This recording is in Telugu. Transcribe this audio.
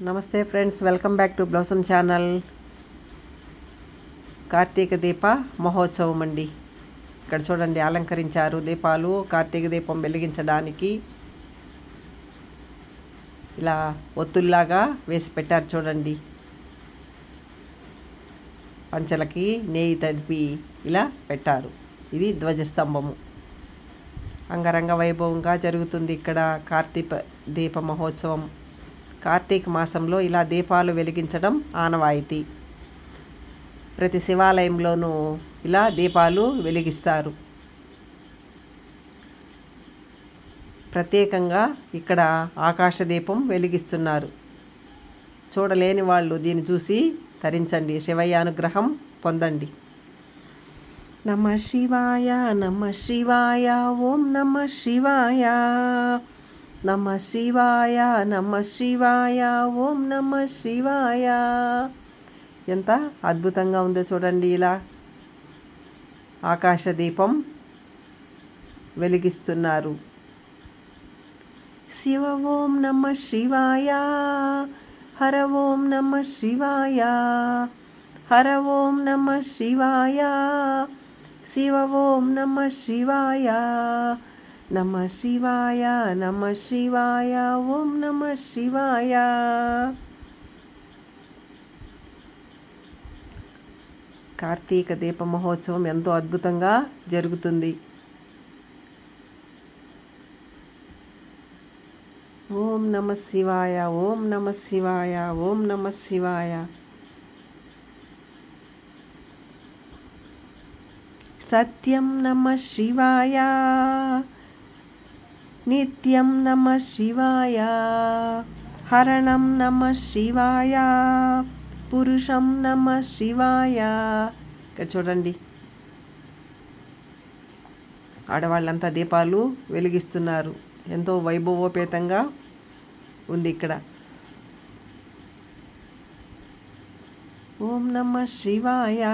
నమస్తే friends, welcome back to blossom channel. Karthika Deepa మహోత్సవం అండి. ఇక్కడ చూడండి, అలంకరించారు దీపాలు. కార్తీక దీపం వెలిగించడానికి ఇలా ఒత్తుల్లాగా వేసి పెట్టారు చూడండి. పంచలకి నెయ్యి తడిపి ఇలా పెట్టారు. ఇది ధ్వజస్తంభము. అంగరంగ వైభవంగా జరుగుతుంది ఇక్కడ కార్తీక దీప మహోత్సవం. కార్తీక మాసంలో ఇలా దీపాలు వెలిగించడం ఆనవాయితీ. ప్రతి శివాలయంలోనూ ఇలా దీపాలు వెలిగిస్తారు. ప్రత్యేకంగా ఇక్కడ ఆకాశ దీపం వెలిగిస్తున్నారు. చూడలేని వాళ్ళు దీన్ని చూసి తరించండి, శివయ్య అనుగ్రహం పొందండి. నమ శివాయ నమ శివాయ ఓం నమ శివాయ నమ శివాయ నమ శివాయ ఓం నమ శివాయ. ఎంత అద్భుతంగా ఉందో చూడండి. ఇలా ఆకాశ దీపం వెలిగిస్తున్నారు. శివ ఓం నమ శివాయ, హర ఓం నమ శివాయ, హర ఓం నమ శివాయ, శివ ఓం నమ శివాయ, నమ శివాయ నమ శివాయ ఓం నమ శివాయ. కార్తీక దీప మహోత్సవం ఎంతో అద్భుతంగా జరుగుతుంది. ఓం నమ శివాయ, ఓం నమ శివాయ, ఓం నమ శివాయ. సత్యం నమ శివాయ, నిత్యం నమ శివాయ, హరణం నమ శివాయ, పురుషం నమ శివాయ. ఇక్కడ చూడండి, ఆడవాళ్ళంతా దీపాలు వెలిగిస్తున్నారు. ఎంతో వైభవోపేతంగా ఉంది ఇక్కడ. ఓం నమ శివాయ.